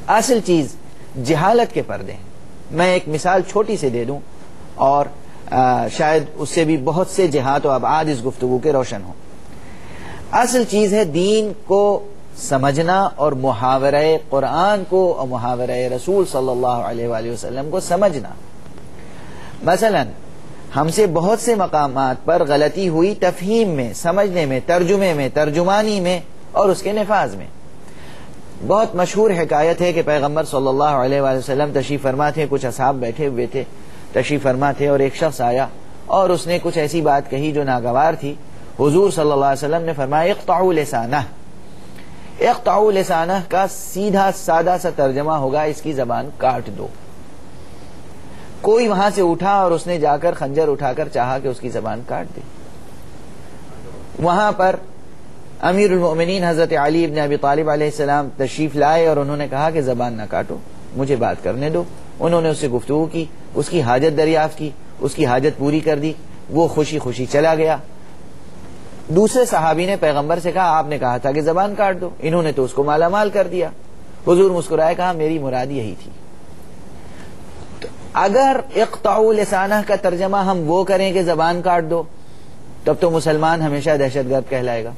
اصل چیز جہالت کے پردے ہیں. میں ایک مثال چھوٹی سے دے دوں اور شاید اس سے بھی بہت سے جہات و ابعاد اس گفتگو کے روشن ہوں. اصل چیز ہے دین کو سمجھنا اور محاورہ قرآن کو اور محاورہ رسول صلی اللہ علیہ وآلہ وسلم کو سمجھنا. مثلا ہم سے بہت سے مقامات پر غلطی ہوئی تفہیم میں، سمجھنے میں، ترجمے میں، ترجمانی میں اور اس کے نفاذ میں. بہت مشہور حکایت ہے کہ پیغمبر صلی اللہ علیہ وآلہ وسلم تشریف فرما تھے، کچھ اصحاب بیٹھے ہوئے تھے، تشریف فرما تھے، اور ایک شخص آیا اور اس نے کچھ ایسی بات کہی جو ناگوار تھی. حضور صلی اللہ علیہ وسلم نے فرمایا اقطعوا لسانہ. اقطعوا لسانہ کا سیدھا سادہ سا ترجمہ ہوگا اس کی زبان کاٹ دو. کوئی وہاں سے اٹھا اور اس نے جا کر خنجر اٹھا کر چاہا کہ اس کی زبان کاٹ دے. وہاں پر امیر المؤمنین حضرت علی بن ابی طالب علیہ السلام تشریف لائے اور انہوں نے کہا کہ زبان نہ کاٹو، مجھے بات کرنے دو. انہوں نے اس سے گفتگو کی، اس کی حاجت دریافت کی، اس کی حاجت پوری کر دی. وہ خوشی خوشی چلا گیا. دوسرے صحابی نے پیغمبر سے کہا آپ نے کہا تھا کہ زبان کاٹ دو. انہوں نے تو اس کو مالا مال کر دیا. حضور مسکرائے، کہا میری مراد یہی تھی. اگر اقطعوا لسانہ کا ترجمہ ہم وہ کریں کہ زبان کاٹ دو، تب تو مسلمان ہمیشہ دہشت گرد کہلائے گا.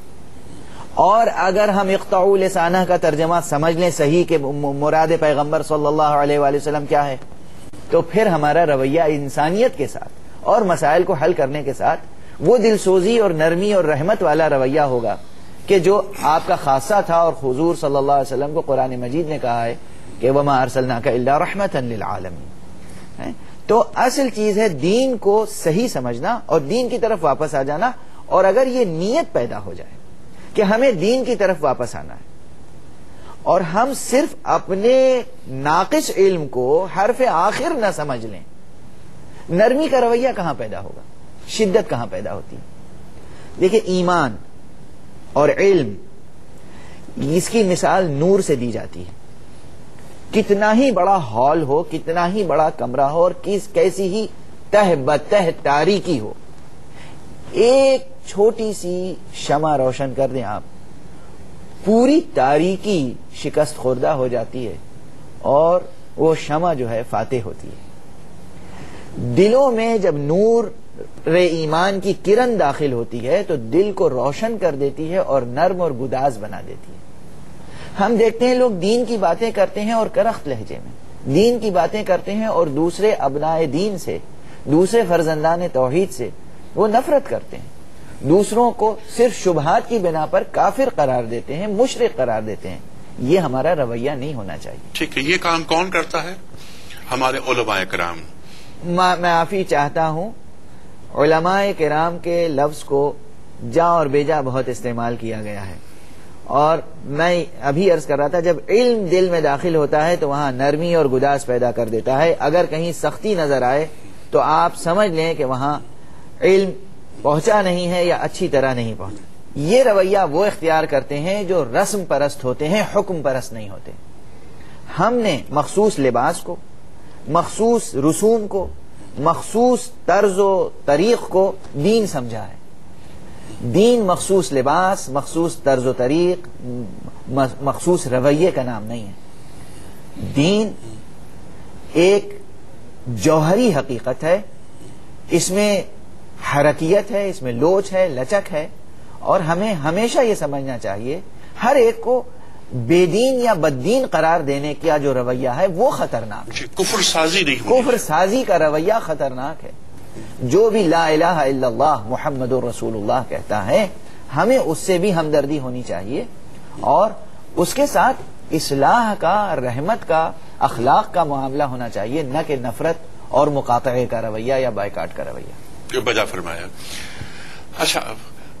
اور اگر ہم اقطعوا لسانہ کا ترجمہ سمجھ لیں صحیح کہ مراد پیغمبر صلی اللہ علیہ وآلہ وسلم کیا ہے، تو پھر ہمارا رویہ انسانیت کے ساتھ اور مسائل کو حل کرنے کے ساتھ وہ دل سوزی اور نرمی اور رحمت والا رویہ ہوگا کہ جو آپ کا خاصہ تھا. اور حضور صلی اللہ علیہ وسلم کو قرآن مجید نے کہا ہے کہ وَمَا أَرْسَلْنَاكَ إِلَّا رَحْمَةً لِلْعَالَمِينَ. تو اصل چیز ہے دین کو صحیح سمجھنا اور دین کی طرف واپس آ جانا. اور اگر یہ نیت پیدا ہو جائے کہ ہمیں دین کی طرف واپس آنا ہے اور ہم صرف اپنے ناقص علم کو حرف آخر نہ سمجھ لیں، نرمی کا رویہ کہاں پیدا ہوگا، شدت کہاں پیدا ہوتی ہے. دیکھیں ایمان اور علم، اس کی مثال نور سے دی جاتی ہے. کتنا ہی بڑا ہال ہو، کتنا ہی بڑا کمرہ ہو اور کیسی ہی تہ بتہ تاریکی ہو، ایک چھوٹی سی شمع روشن کر دیں آپ، پوری تاریکی شکست خوردہ ہو جاتی ہے اور وہ شمع جو ہے فاتح ہوتی ہے. دلوں میں جب نور ایمان کی کرن داخل ہوتی ہے تو دل کو روشن کر دیتی ہے اور نرم اور گداز بنا دیتی ہے. ہم دیکھتے ہیں لوگ دین کی باتیں کرتے ہیں اور کرخت لہجے میں دین کی باتیں کرتے ہیں اور دوسرے ابنائے دین سے، دوسرے فرزندان توحید سے وہ نفرت کرتے ہیں، دوسروں کو صرف شبہات کی بنا پر کافر قرار دیتے ہیں، مشرک قرار دیتے ہیں. یہ ہمارا رویہ نہیں ہونا چاہیے. ٹھیک ہے، یہ کام کون کرتا ہے؟ ہمارے علماء کرام. میں معافی چاہتا ہوں، علماء کرام کے لفظ کو جا اور بیجا بہت استعمال کیا گیا ہے. اور میں ابھی عرض کر رہا تھا جب علم دل میں داخل ہوتا ہے تو وہاں نرمی اور گداز پیدا کر دیتا ہے. اگر کہیں سختی نظر آئے تو آپ سمجھ لیں کہ وہاں علم پہنچا نہیں ہے یا اچھی طرح نہیں پہنچا. یہ رویہ وہ اختیار کرتے ہیں جو رسم پرست ہوتے ہیں، حکم پرست نہیں ہوتے. ہم نے مخصوص لباس کو، مخصوص رسوم کو، مخصوص طرز و طریق کو دین سمجھا ہے. دین مخصوص لباس، مخصوص طرز و طریق، مخصوص رویے کا نام نہیں ہے. دین ایک جوہری حقیقت ہے، اس میں حرکیت ہے، اس میں لوچ ہے، لچک ہے. اور ہمیں ہمیشہ یہ سمجھنا چاہیے ہر ایک کو بے دین یا بددین قرار دینے کا جو رویہ ہے وہ خطرناک ہے. کفر سازی نہیں ہونی. کفر سازی کا رویہ خطرناک ہے. جو بھی لا الہ الا اللہ محمد رسول اللہ کہتا ہے ہمیں اس سے بھی ہمدردی ہونی چاہیے اور اس کے ساتھ اصلاح کا، رحمت کا، اخلاق کا معاملہ ہونا چاہیے، نہ کہ نفرت اور مقاطعے کا رویہ یا بائیکاٹ کا رویہ. جو بجا فرمایا. اچھا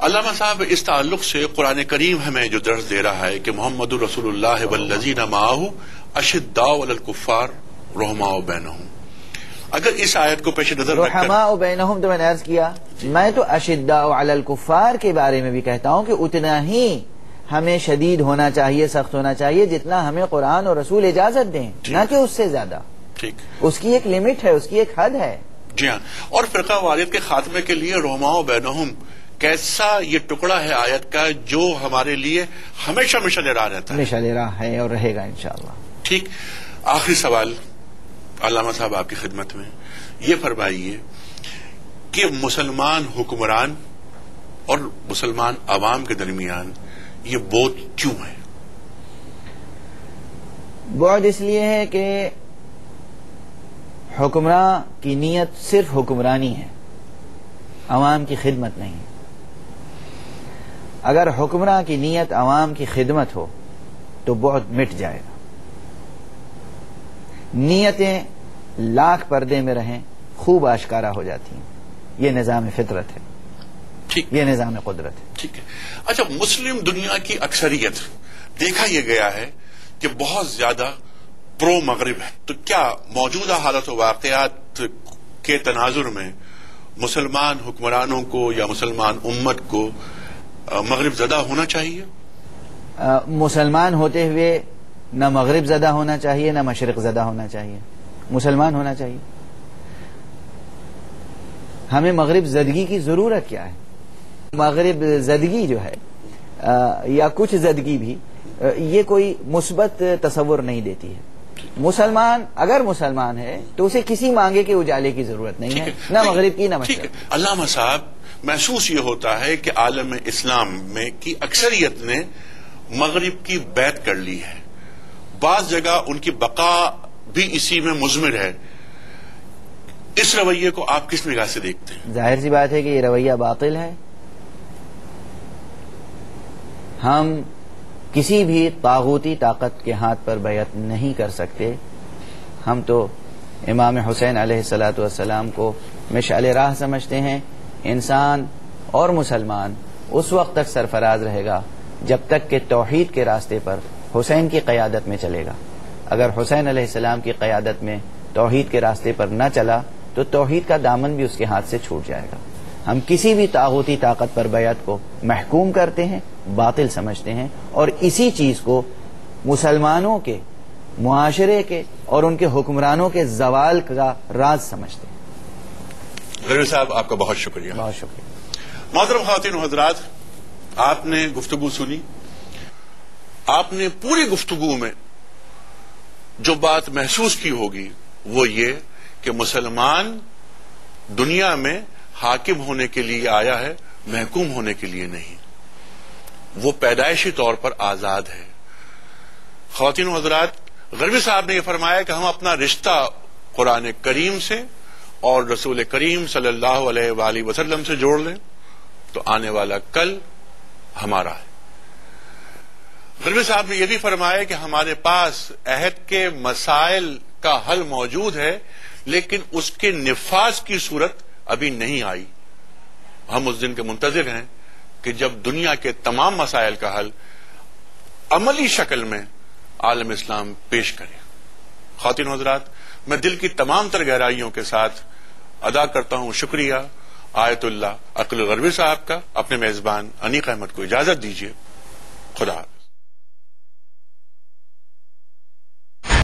علامہ صاحب، اس تعلق سے قرآن کریم ہمیں جو درس دے رہا ہے کہ محمد رسول اللہ والذین معہ اشداء علی الکفار رحماء بینہم، اگر اس آیت کو پیش نظر رکھ کر رحماء بینہم تو میں نے عرض کیا، میں تو اشداء علی الکفار کے بارے میں بھی کہتا ہوں کہ اتنا ہی ہمیں شدید ہونا چاہیے، سخت ہونا چاہیے جتنا ہمیں قرآن اور رسول اجازت دیں، نہ کہ اس سے زیادہ. ٹھیک، اس کی ایک لمٹ ہے، اس کی ایک حد ہے. جی ہاں. اور فرقہ واریت کے خاتمے کے لیے رحماء بینہم کیسا یہ ٹکڑا ہے آیت کا جو ہمارے لیے ہمیشہ مشعل راہ رہتا ہے. مشعل راہ ہے اور رہے گا انشاءاللہ. ٹھیک. آخری سوال علامہ صاحب آپ کی خدمت میں، یہ فرمائیے کہ مسلمان حکمران اور مسلمان عوام کے درمیان یہ بوجھ کیوں ہے؟ بوجھ اس لیے ہے کہ حکمراں کی نیت صرف حکمرانی ہے، عوام کی خدمت نہیں. اگر حکمراں کی نیت عوام کی خدمت ہو تو بہت مٹ جائے گا. نیتیں لاکھ پردے میں رہیں خوب آشکارا ہو جاتی ہیں. یہ نظام فطرت ہے، ٹھیک، یہ نظام قدرت ہے. ٹھیک ہے. اچھا، مسلم دنیا کی اکثریت دیکھا یہ گیا ہے کہ بہت زیادہ پرو مغرب ہے، تو کیا موجودہ حالت و واقعات کے تناظر میں مسلمان حکمرانوں کو یا مسلمان امت کو مغرب زدہ ہونا چاہیے؟ مسلمان ہوتے ہوئے نہ مغرب زدہ ہونا چاہیے نہ مشرق زدہ ہونا چاہیے، مسلمان ہونا چاہیے. ہمیں مغرب زدگی کی ضرورت کیا ہے؟ مغرب زدگی جو ہے یا کچھ زدگی بھی یہ کوئی مثبت تصور نہیں دیتی ہے. مسلمان اگر مسلمان ہے تو اسے کسی مانگے کے اجالے کی ضرورت نہیں ہے، نہ مغرب کی نہ مشرق. علامہ صاحب، محسوس یہ ہوتا ہے کہ عالم اسلام میں کی اکثریت نے مغرب کی بیعت کر لی ہے، بعض جگہ ان کی بقا بھی اسی میں مضمر ہے. اس رویے کو آپ کس نگاہ سے دیکھتے ہیں؟ ظاہر سی بات ہے کہ یہ رویہ باطل ہے. ہم کسی بھی طاغوتی طاقت کے ہاتھ پر بیعت نہیں کر سکتے. ہم تو امام حسین علیہ الصلاۃ والسلام کو مشعل راہ سمجھتے ہیں. انسان اور مسلمان اس وقت تک سرفراز رہے گا جب تک کہ توحید کے راستے پر حسین کی قیادت میں چلے گا. اگر حسین علیہ السلام کی قیادت میں توحید کے راستے پر نہ چلا تو توحید کا دامن بھی اس کے ہاتھ سے چھوٹ جائے گا. ہم کسی بھی طاغوتی طاقت پر بیعت کو محکوم کرتے ہیں، باطل سمجھتے ہیں، اور اسی چیز کو مسلمانوں کے معاشرے کے اور ان کے حکمرانوں کے زوال کا راز سمجھتے ہیں. غریب صاحب، آپ کا بہت شکریہ. بہت شکریہ. محترم خواتین و حضرات، آپ نے گفتگو سنی. آپ نے پوری گفتگو میں جو بات محسوس کی ہوگی وہ یہ کہ مسلمان دنیا میں حاکم ہونے کے لیے آیا ہے، محکوم ہونے کے لیے نہیں. وہ پیدائشی طور پر آزاد ہے. خواتین و حضرات، غربی صاحب نے یہ فرمایا کہ ہم اپنا رشتہ قرآن کریم سے اور رسول کریم صلی اللہ علیہ وآلہ وسلم سے جوڑ لیں تو آنے والا کل ہمارا ہے. غربی صاحب نے یہ بھی فرمایا کہ ہمارے پاس عہد کے مسائل کا حل موجود ہے، لیکن اس کے نفاذ کی صورت ابھی نہیں آئی. ہم اس دن کے منتظر ہیں کہ جب دنیا کے تمام مسائل کا حل عملی شکل میں عالم اسلام پیش کرے. خواتین و حضرات، میں دل کی تمام تر گہرائیوں کے ساتھ ادا کرتا ہوں شکریہ آیت اللہ عقل غربی صاحب کا. اپنے میزبان انیق احمد کو اجازت دیجیے. خدا حافظ.